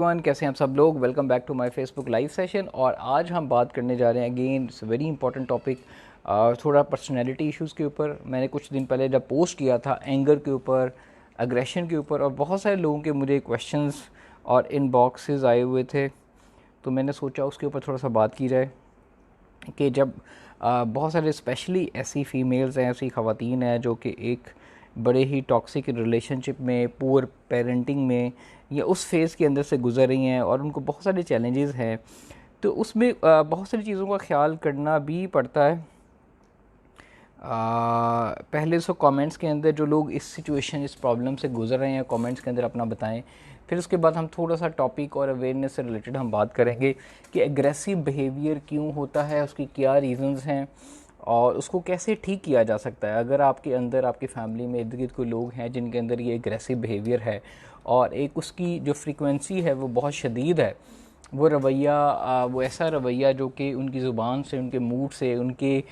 Everyone, कैसे हैं आप सब लोग। Welcome back to my Facebook live session. और आज हम बात करने जा रहे हैं again it's very important topic, थोड़ा पर्सनैलिटी इश्यूज़ के ऊपर। मैंने कुछ दिन पहले जब पोस्ट किया था एंगर के ऊपर, अग्रेशन के ऊपर, और बहुत सारे लोगों के मुझे क्वेश्चंस और इनबॉक्सेस आए हुए थे, तो मैंने सोचा उसके ऊपर थोड़ा सा बात की जाए कि जब बहुत सारे स्पेशली ऐसी फ़ीमेल्स हैं, ऐसी ख़वातीन हैं जो कि एक बड़े ही टॉक्सिक रिलेशनशिप में, पुअर पेरेंटिंग में या उस फेज़ के अंदर से गुज़र रही हैं और उनको बहुत सारे चैलेंजेस हैं, तो उसमें बहुत सारी चीज़ों का ख्याल करना भी पड़ता है। पहले तो कमेंट्स के अंदर जो लोग इस सिचुएशन, इस प्रॉब्लम से गुज़र रहे हैं, कमेंट्स के अंदर अपना बताएं। फिर उसके बाद हम थोड़ा सा टॉपिक और अवेयरनेस से रिलेटेड हम बात करेंगे कि एग्रेसिव बिहेवियर क्यों होता है, उसकी क्या रीज़न्स हैं और उसको कैसे ठीक किया जा सकता है। अगर आपके अंदर, आपकी फैमिली में इर्द गिर्द कोई लोग हैं जिनके अंदर ये एग्रेसिव बिहेवियर है और एक उसकी जो फ्रीक्वेंसी है वो बहुत शदीद है, वो रवैया, वो ऐसा रवैया जो कि उनकी ज़ुबान से, उनके मूड से, उनके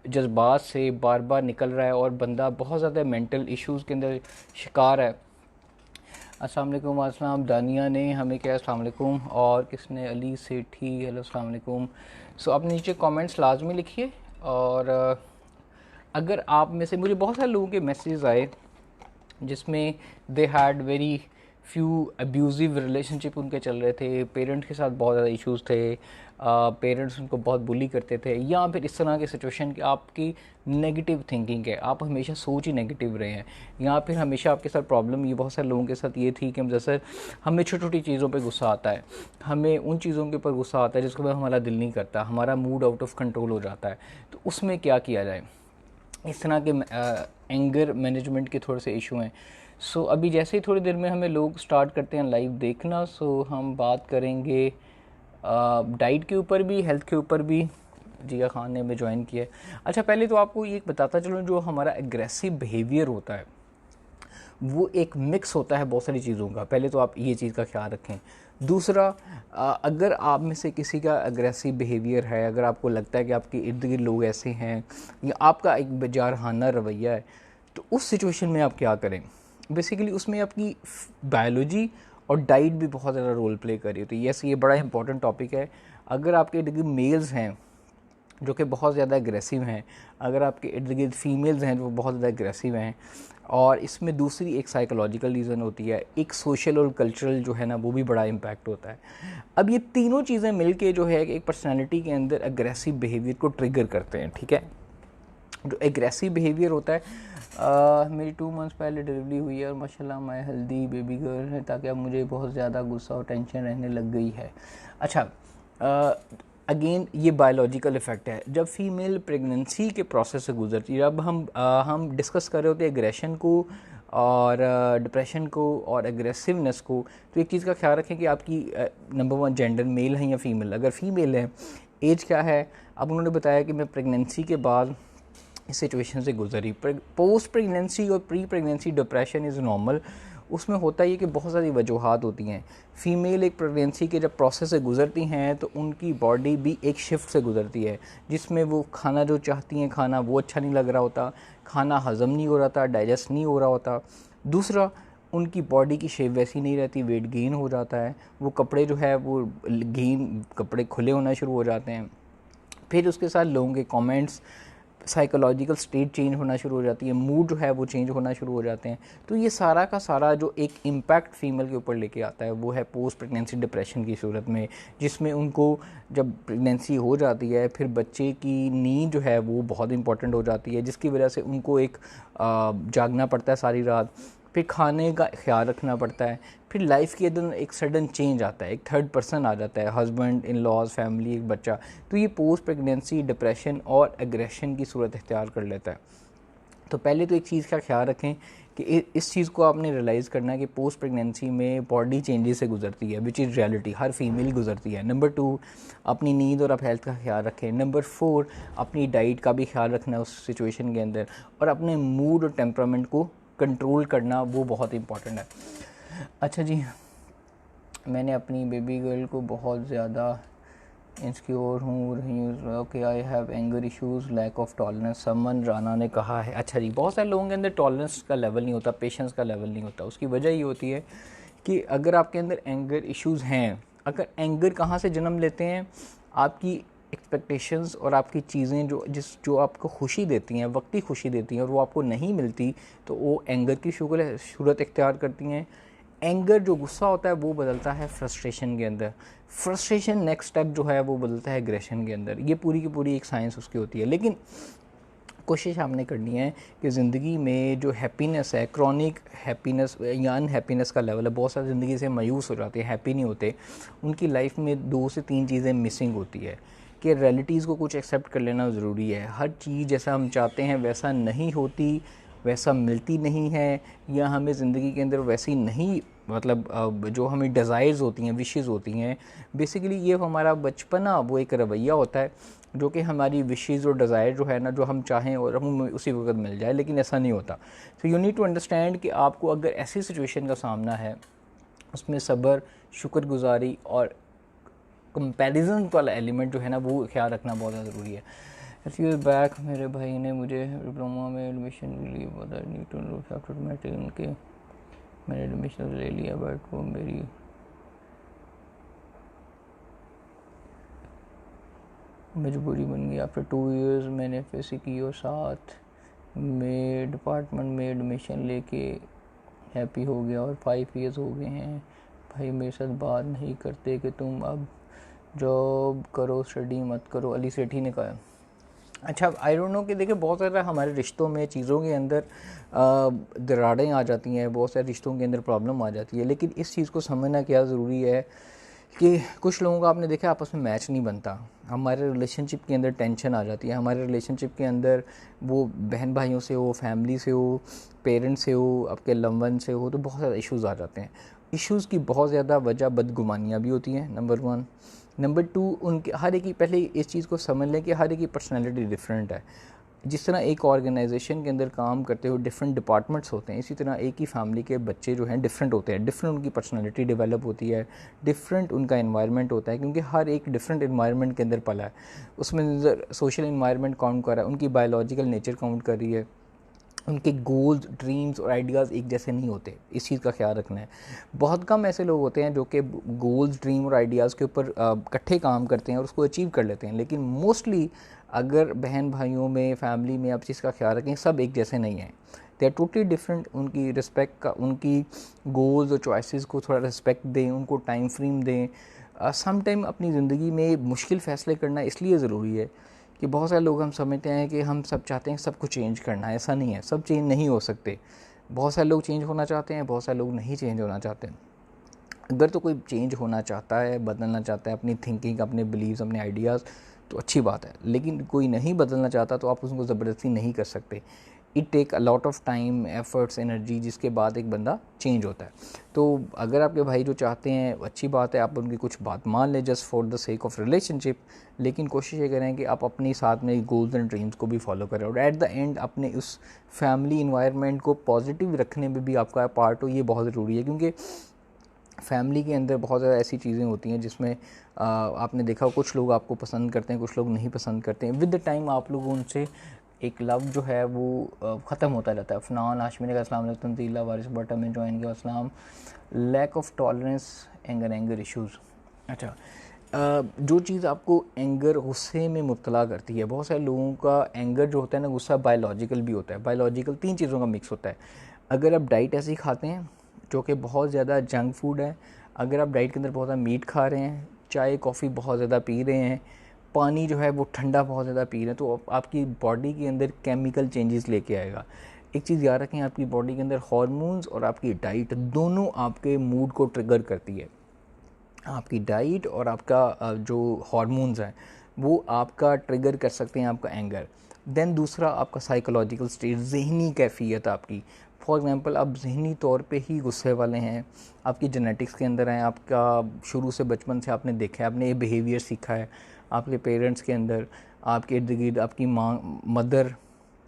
जज्बात से बार बार निकल रहा है और बंदा बहुत ज़्यादा मेंटल इश्यूज़ के अंदर शिकार है। अस्सलाम वालेकुम। अस्सलाम दानिया ने हमें क्या अस्सलाम वालेकुम, और किसने, अली सेठी, हेलो अस्सलाम वालेकुम। सो आप नीचे कमेंट्स लाजमी लिखिए। और अगर आप में से, मुझे बहुत सारे लोगों के मैसेज आए जिसमें they had very few abusive relationship उनके चल रहे थे, पेरेंट्स के साथ बहुत ज़्यादा इश्यूज़ थे, पेरेंट्स उनको बहुत बुली करते थे, या फिर इस तरह की सिचुएशन कि आपकी नेगेटिव थिंकिंग है, आप हमेशा सोच ही नेगेटिव रहे हैं, या फिर हमेशा आपके साथ प्रॉब्लम ये बहुत सारे लोगों के साथ ये थी कि जैसे हमें छोटी छोटी चीज़ों पे गुस्सा आता है, हमें उन चीज़ों के ऊपर गुस्सा आता है जिसके बाद हमारा दिल नहीं करता, हमारा मूड आउट ऑफ कंट्रोल हो जाता है। तो उसमें क्या किया जाए, इस तरह के एंगर मैनेजमेंट के थोड़े से इशू हैं। सो अभी जैसे ही थोड़ी देर में हमें लोग स्टार्ट करते हैं लाइव देखना, सो हम बात करेंगे डाइट के ऊपर भी, हेल्थ के ऊपर भी। जिया खान ने हमें ज्वाइन किया है। अच्छा, पहले तो आपको ये बताता चलूँ, जो हमारा एग्रेसिव बिहेवियर होता है वो एक मिक्स होता है बहुत सारी चीज़ों का। पहले तो आप ये चीज़ का ख्याल रखें। दूसरा, अगर आप में से किसी का अग्रेसिव बिहेवियर है, अगर आपको लगता है कि आपके इर्द गिर्द लोग ऐसे हैं या आपका एक बेजारहाना रवैया है, तो उस सिचुएशन में आप क्या करें। बेसिकली उसमें आपकी बायोलॉजी और डाइट भी बहुत ज़्यादा रोल प्ले कर रही है। तो यस, ये बड़ा इंपॉर्टेंट टॉपिक है। अगर आपके इर्द गिर्द मेल्स हैं जो कि बहुत ज़्यादा एग्रेसिव हैं, अगर आपके इर्द गिर्द फीमेल्स हैं जो बहुत ज़्यादा एग्रेसिव हैं, और इसमें दूसरी एक साइकोलॉजिकल रीज़न होती है, एक सोशल और कल्चरल जो है ना, वो भी बड़ा इम्पैक्ट होता है। अब ये तीनों चीज़ें मिलके जो है एक पर्सनालिटी के अंदर एग्रेसिव बिहेवियर को ट्रिगर करते हैं। ठीक है, जो एग्रेसिव बिहेवियर होता है, मेरी 2 मंथ्स पहले डिलीवरी हुई है और माशाल्लाह मैं हेल्दी बेबी गर्ल है, ताकि अब मुझे बहुत ज़्यादा गुस्सा और टेंशन रहने लग गई है। अच्छा, अगेन ये बायोलॉजिकल इफ़ेक्ट है। जब फीमेल प्रेगनेंसी के प्रोसेस से गुजरती है, जब हम डिस्कस कर रहे होते हैं एग्रेशन को और डिप्रेशन को और एग्रेसिवनेस को, तो एक चीज़ का ख्याल रखें कि आपकी नंबर 1 जेंडर मेल है या फीमेल। अगर फीमेल है, एज क्या है। अब उन्होंने बताया कि मैं प्रेगनेंसी के बाद इस सिचुएशन से गुजरी। पोस्ट प्रेगनेंसी और pre pregnancy depression is normal. उसमें होता ही है कि बहुत सारी वजूहात होती हैं। फ़ीमेल एक प्रेगनेंसी के जब प्रोसेस से गुज़रती हैं तो उनकी बॉडी भी एक शिफ्ट से गुज़रती है, जिसमें वो खाना जो चाहती हैं, खाना वो अच्छा नहीं लग रहा होता, खाना हज़म नहीं हो रहा था, डाइजेस्ट नहीं हो रहा होता। दूसरा, उनकी बॉडी की शेप वैसी नहीं रहती, वेट गेन हो जाता है, वो कपड़े जो है वो गेन, कपड़े खुले होना शुरू हो जाते हैं। फिर उसके साथ लोगों के कमेंट्स, साइकोलॉजिकल स्टेट चेंज होना शुरू हो जाती है, मूड जो है वो चेंज होना शुरू हो जाते हैं। तो ये सारा का सारा जो एक इम्पैक्ट फीमेल के ऊपर लेके आता है वो है पोस्ट प्रेगनेंसी डिप्रेशन की सूरत में, जिसमें उनको जब प्रेगनेंसी हो जाती है फिर बच्चे की नींद जो है वो बहुत इंपॉर्टेंट हो जाती है, जिसकी वजह से उनको एक जागना पड़ता है सारी रात, फिर खाने का ख्याल रखना पड़ता है, फिर लाइफ के अंदर एक सडन चेंज आता है, एक थर्ड पर्सन आ जाता है, हस्बैंड, इन लॉज, फैमिली, एक बच्चा। तो ये पोस्ट प्रेगनेंसी डिप्रेशन और एग्रेशन की सूरत इख्तियार कर लेता है। तो पहले तो एक चीज़ का ख्याल रखें कि इस चीज़ को आपने रियलाइज़ करना है कि पोस्ट प्रेगनेंसी में बॉडी चेंजेस से गुजरती है, which is reality, her female गुजरती है। नंबर 2, अपनी नींद और आप हेल्थ का ख्याल रखें। नंबर 4, अपनी डाइट का भी ख्याल रखना है उस सिचुएशन के अंदर, और अपने मूड और टेम्परामेंट को कंट्रोल करना वो बहुत इंपॉर्टेंट है। अच्छा जी, मैंने अपनी बेबी गर्ल को बहुत ज़्यादा इंसिक्योर हूँ रही हूँ। Okay, I have anger issues, lack of tolerance, Saman Rana ने कहा है। अच्छा जी, बहुत सारे लोगों के अंदर टॉलरेंस का लेवल नहीं होता, पेशेंस का लेवल नहीं होता। उसकी वजह ये होती है कि अगर आपके अंदर एंगर इश्यूज़ हैं, अगर एंगर कहाँ से जन्म लेते हैं, आपकी एक्सपेक्टेशंस और आपकी चीज़ें जो आपको खुशी देती हैं, वक्ती खुशी देती हैं, और वो आपको नहीं मिलती, तो वो एंगर की सूरत इख्तियार करती हैं। एंगर जो गुस्सा होता है वो बदलता है फ्रस्ट्रेशन के अंदर, फ्रस्ट्रेशन नेक्स्ट स्टेप जो है वो बदलता है एग्रेशन के अंदर। ये पूरी की पूरी एक साइंस उसकी होती है। लेकिन कोशिश आपने करनी है कि ज़िंदगी में जो हैप्पीनेस है, क्रॉनिक हैप्पीनेस या अनहैप्पीनेस का लेवल है, बहुत सारी ज़िंदगी से मायूस हो जाते हैं, हैप्पी नहीं होते, उनकी लाइफ में 2 से 3 चीज़ें मिसिंग होती है कि रियलिटीज़ को कुछ एक्सेप्ट कर लेना ज़रूरी है। हर चीज़ जैसा हम चाहते हैं वैसा नहीं होती, वैसा मिलती नहीं है, या हमें ज़िंदगी के अंदर वैसी नहीं, मतलब जो हमें डिज़ायर्स होती हैं, विशेज़ होती हैं, बेसिकली ये हमारा बचपना वो एक रवैया होता है जो कि हमारी विशेज़ और डिज़ायर जो है ना, जो हम चाहें और हम उसी वक्त मिल जाए, लेकिन ऐसा नहीं होता। So you need to understand कि आपको अगर ऐसी सिचुएशन का सामना है, उसमें सब्र, शुक्रगुजारी और कंपैरिजन वाला एलिमेंट जो है ना, वो ख्याल रखना बहुत ज़्यादा ज़रूरी है। फ्यू बैक मेरे भाई ने मुझे डिप्लोमा में एडमिशन के लिए उनके मैंने एडमिशन ले लिया, बट वो मेरी मजबूरी बन गई। आफ्टर 2 years मैंने एफएससी की और साथ में डिपार्टमेंट में एडमिशन लेके हैप्पी हो गया, और 5 years हो गए हैं। भाई मेरे साथ बात नहीं करते कि तुम अब जॉब करो, स्टडी मत करो, अली सेठी ने कहा। अच्छा, आई डोंट नो कि देखिए बहुत सारा हमारे रिश्तों में चीज़ों के अंदर दरारें आ जाती हैं, बहुत सारे रिश्तों के अंदर प्रॉब्लम आ जाती है, लेकिन इस चीज़ को समझना क्या ज़रूरी है कि कुछ लोगों का आपने देखा आपस में मैच नहीं बनता, हमारे रिलेशनशिप के अंदर टेंशन आ जाती है, हमारे रिलेशनशिप के अंदर वो बहन भाइयों से हो, फैमिली से हो, पेरेंट्स से हो, आपके लंबन से हो, तो बहुत ज़्यादा इश्यूज़ आ जाते हैं। इश्यूज़ की बहुत ज़्यादा वजह बदगुमानियाँ भी होती हैं, नंबर 1। नंबर 2, उनके हर एक की, पहले इस चीज़ को समझ लें कि हर एक की पर्सनैलिटी डिफरेंट है। जिस तरह एक ऑर्गेनाइजेशन के अंदर काम करते हुए डिफरेंट डिपार्टमेंट्स होते हैं, इसी तरह एक ही फैमिली के बच्चे जो हैं डिफरेंट होते हैं, डिफरेंट उनकी पर्सनालिटी डेवलप होती है, डिफरेंट उनका एनवायरनमेंट होता है, क्योंकि हर एक डिफरेंट एनवायरनमेंट के अंदर पला है। उसमें सोशल एनवायरनमेंट काउंट कर रहा है, उनकी बायोलॉजिकल नेचर काउंट कर रही है, उनके गोल्स, ड्रीम्स और आइडियाज़ एक जैसे नहीं होते, इस चीज़ का ख्याल रखना है। बहुत कम ऐसे लोग होते हैं जो कि गोल्स, ड्रीम और आइडियाज़ के ऊपर इकट्ठे काम करते हैं और उसको अचीव कर लेते हैं, लेकिन मोस्टली अगर बहन भाइयों में, फैमिली में आप चीज़ का ख्याल रखें, सब एक जैसे नहीं हैं, दे आर टोटली डिफरेंट। उनकी रिस्पेक्ट का, उनकी गोल्स और चॉइसेस को थोड़ा रिस्पेक्ट दें, उनको टाइम फ्रेम दें। सम टाइम अपनी ज़िंदगी में मुश्किल फ़ैसले करना इसलिए ज़रूरी है कि बहुत सारे लोग हम समझते हैं कि हम सब चाहते हैं सब कुछ चेंज करना है, ऐसा नहीं है, सब चेंज नहीं हो सकते। बहुत सारे लोग चेंज होना चाहते हैं, बहुत सारे लोग नहीं चेंज होना चाहते। अगर तो कोई चेंज होना चाहता है, बदलना चाहता है अपनी थिंकिंग, अपने बिलीव्स, अपने आइडियाज़, तो अच्छी बात है, लेकिन कोई नहीं बदलना चाहता तो आप उसको ज़बरदस्ती नहीं कर सकते। It take a lot of time, efforts, energy, जिसके बाद एक बंदा चेंज होता है। तो अगर आपके भाई जो चाहते हैं अच्छी बात है, आप उनकी कुछ बात मान लें just for the sake of relationship, लेकिन कोशिश ये करें कि आप अपने साथ में गोल्स एंड ड्रीम्स को भी फॉलो करें, और एट द एंड अपने उस फैमिली इन्वायरमेंट को पॉजिटिव रखने में भी आपका पार्ट हो, ये बहुत ज़रूरी है। क्योंकि फैमिली के अंदर बहुत ज़्यादा ऐसी चीज़ें होती हैं जिसमें आपने देखा कुछ लोग आपको पसंद करते हैं, कुछ लोग नहीं पसंद करते हैं। विद द टाइम आप लोग उनसे एक लव जो है वो ख़त्म होता रहता है। फनान हाशमी ने कहा अस्सलाम वालेकुम, तंजीला वारिस बटा में ज्वाइन किया, अस्सलाम। Lack of tolerance, anger issues. अच्छा, जो चीज़ आपको एंगर, गुस्से में मुब्तला करती है, बहुत सारे लोगों का एंगर जो होता है ना, गुस्सा बायोलॉजिकल भी होता है। बायोलॉजिकल 3 चीज़ों का मिक्स होता है। अगर आप डाइट ऐसी खाते हैं जो कि बहुत ज़्यादा जंक फूड है, अगर आप डाइट के अंदर बहुत ज़्यादा मीट खा रहे हैं, चाय कॉफ़ी बहुत ज़्यादा पी रहे हैं, पानी जो है वो ठंडा बहुत ज़्यादा पी रहे हैं, तो आपकी बॉडी के अंदर केमिकल चेंजेस लेके आएगा। एक चीज़ याद रखें, आपकी बॉडी के अंदर हार्मोन्स और आपकी डाइट दोनों आपके मूड को ट्रिगर करती है। आपकी डाइट और आपका जो हार्मोन्स हैं वो आपका ट्रिगर कर सकते हैं आपका एंगर। देन दूसरा आपका साइकोलॉजिकल स्टेट, ज़हनी कैफियत आपकी। फॉर एग्ज़ाम्पल आप ज़हनी तौर पे ही गुस्से वाले हैं, आपकी जेनेटिक्स के अंदर हैं, आपका शुरू से बचपन से आपने देखा है, आपने ये बिहेवियर सीखा है, आपके पेरेंट्स के अंदर, आपके इर्द गिर्द आपकी माँ, मदर,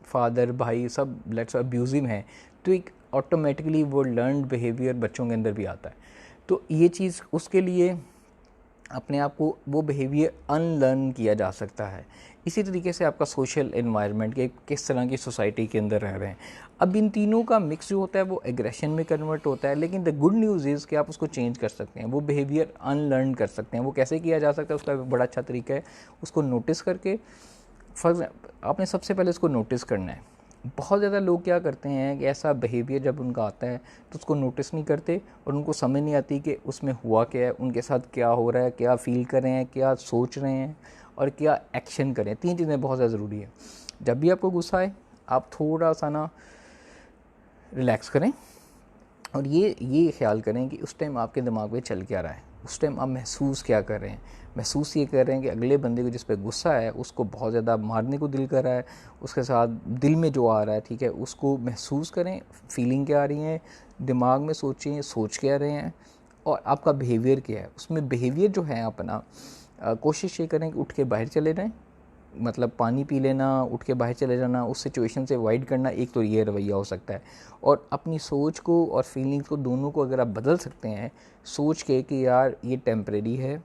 फादर, भाई सब लेट्स अब्यूजिव हैं, तो एक ऑटोमेटिकली वो लर्नड बिहेवियर बच्चों के अंदर भी आता है। तो ये चीज़, उसके लिए अपने आप को वो बिहेवियर अनलर्न किया जा सकता है। इसी तरीके से आपका सोशल एनवायरनमेंट के किस तरह की सोसाइटी के अंदर रह रहे हैं। अब इन तीनों का मिक्स जो होता है वो एग्रेशन में कन्वर्ट होता है, लेकिन द गुड न्यूज़ इज़ कि आप उसको चेंज कर सकते हैं, वो बिहेवियर अनलर्न कर सकते हैं। वो कैसे किया जा सकता है, उसका बड़ा अच्छा तरीका है उसको नोटिस करके। फर्स्ट आपने सबसे पहले उसको नोटिस करना है। बहुत ज़्यादा लोग क्या करते हैं कि ऐसा बिहेवियर जब उनका आता है तो उसको नोटिस नहीं करते और उनको समझ नहीं आती कि उसमें हुआ क्या है, उनके साथ क्या हो रहा है, क्या फ़ील कर रहे हैं, क्या सोच रहे हैं और क्या एक्शन करें। 3 चीज़ें बहुत ज़्यादा ज़रूरी है। जब भी आपको गुस्सा आए आप थोड़ा सा ना रिलैक्स करें और ये ख्याल करें कि उस टाइम आपके दिमाग में चल क्या रहा है, उस टाइम आप महसूस क्या कर रहे हैं। महसूस ये कर रहे हैं कि अगले बंदे को जिस पे गुस्सा है उसको बहुत ज़्यादा मारने को दिल कर रहा है, उसके साथ दिल में जो आ रहा है, ठीक है, उसको महसूस करें, फीलिंग क्या आ रही है, दिमाग में सोचें, सोच क्या रहे हैं और आपका बिहेवियर क्या है। उसमें बिहेवियर जो है अपना कोशिश ये करें कि उठ के बाहर चले जाएँ, मतलब पानी पी लेना, उठ के बाहर चले जाना, उस सिचुएशन से अवॉइड करना, एक तो ये रवैया हो सकता है। और अपनी सोच को और फीलिंग्स को दोनों को अगर आप बदल सकते हैं सोच के कि यार ये टेम्परेरी है।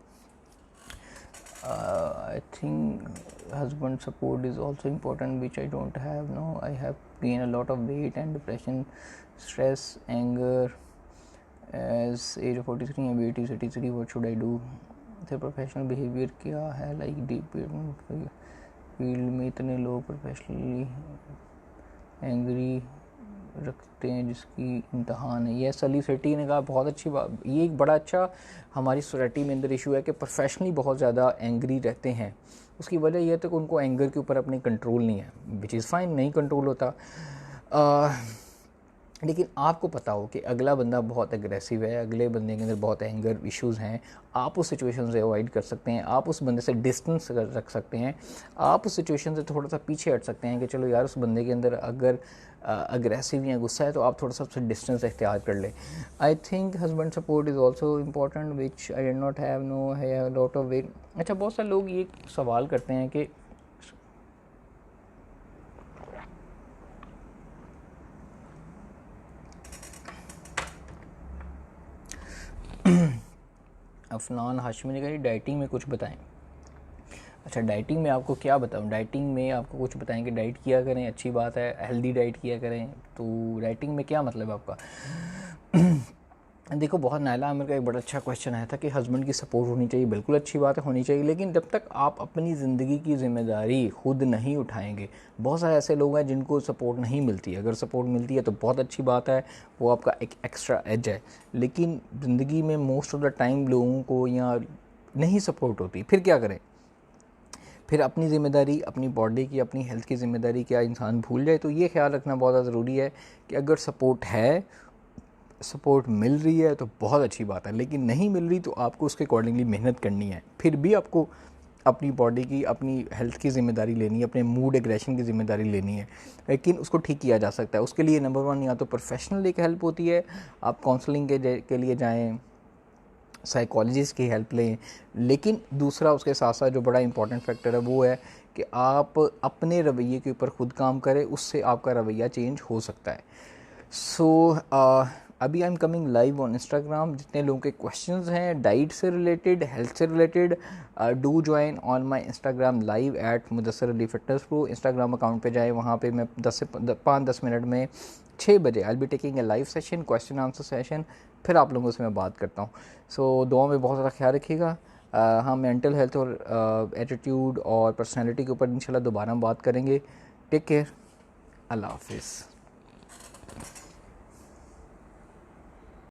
I think husband support is also important which I don't have no. I have gain a lot of weight and depression, stress, anger as as 43 and weight is 83, what should I do. तो professional behaviour क्या है, like deep field में इतने लोग professionally angry रखते हैं जिसकी इम्तहान है। ये सली सेठी ने कहा, बहुत अच्छी बात, ये एक बड़ा अच्छा हमारी सोसाइटी में अंदर इशू है कि प्रोफेशनली बहुत ज़्यादा एंग्री रहते हैं। उसकी वजह यह है तो कि उनको एंगर के ऊपर अपने कंट्रोल नहीं है, विच इज़ फाइन, नहीं कंट्रोल होता। लेकिन आपको पता हो कि अगला बंदा बहुत एग्रेसिव है, अगले बंदे के अंदर बहुत एंगर इश्यूज़ हैं, आप उस सिचुएशन से अवॉइड कर सकते हैं, आप उस बंदे से डिस्टेंस रख सकते हैं, आप उस सिचुएशन से थोड़ा सा पीछे हट सकते हैं कि चलो यार उस बंदे के अंदर अगर अग्रेसिव या गुस्सा है तो आप थोड़ा सा उससे डिस्टेंस इख्तियार कर लें। I think husband support is also important which I did not have no है लॉट ऑफ वेट। अच्छा, बहुत सारे लोग ये सवाल करते हैं कि अफनान हाशमी ने कहा डाइटिंग में कुछ बताएं। अच्छा, डाइटिंग में आपको क्या बताऊं, डाइटिंग में आपको कुछ बताएं कि डाइट किया करें, अच्छी बात है, हेल्दी डाइट किया करें। तो डाइटिंग में क्या मतलब आपका देखो, बहुत नायला आमिर का एक बड़ा अच्छा क्वेश्चन आया था कि हस्बैंड की सपोर्ट होनी चाहिए, बिल्कुल अच्छी बात है, होनी चाहिए, लेकिन जब तक आप अपनी ज़िंदगी की ज़िम्मेदारी खुद नहीं उठाएंगे। बहुत सारे ऐसे लोग हैं जिनको सपोर्ट नहीं मिलती है, अगर सपोर्ट मिलती है तो बहुत अच्छी बात है, वो आपका एक एक्स्ट्रा एज है, लेकिन ज़िंदगी में मोस्ट ऑफ द टाइम लोगों को या नहीं सपोर्ट होती, फिर क्या करें। फिर अपनी ज़िम्मेदारी, अपनी बॉडी की, अपनी हेल्थ की ज़िम्मेदारी क्या इंसान भूल जाए। तो ये ख्याल रखना बहुत ज़्यादा ज़रूरी है कि अगर सपोर्ट है, सपोर्ट मिल रही है तो बहुत अच्छी बात है, लेकिन नहीं मिल रही तो आपको उसके अकॉर्डिंगली मेहनत करनी है। फिर भी आपको अपनी बॉडी की, अपनी हेल्थ की ज़िम्मेदारी लेनी है, अपने मूड एग्रेशन की ज़िम्मेदारी लेनी है, लेकिन उसको ठीक किया जा सकता है। उसके लिए नंबर 1 या तो प्रोफेशनल एक हेल्प होती है, आप काउंसलिंग के लिए जाएँ, साइकोलॉजिस्ट की हेल्प लें, लेकिन दूसरा उसके साथ साथ जो बड़ा इंपॉर्टेंट फैक्टर है वो है कि आप अपने रवैये के ऊपर खुद काम करें, उससे आपका रवैया चेंज हो सकता है। सो अभी I am coming live on Instagram. जितने लोगों के क्वेश्चंस हैं डाइट से रिलेटेड, हेल्थ से related, do join on my Instagram live at Mudassar Ali fitness pro. Instagram account पे जाएँ, वहाँ पे मैं 5-10 मिनट में 6 बजे I will be taking a live session, question answer session, फिर आप लोगों से मैं बात करता हूँ। सो दुआ में बहुत ज़्यादा ख्याल रखिएगा। हाँ, मेंटल हेल्थ और एटीट्यूड और पर्सनैलिटी के ऊपर इंशाल्लाह दोबारा हम बात करेंगे। टेक केयर, अल्लाह हाफिज़।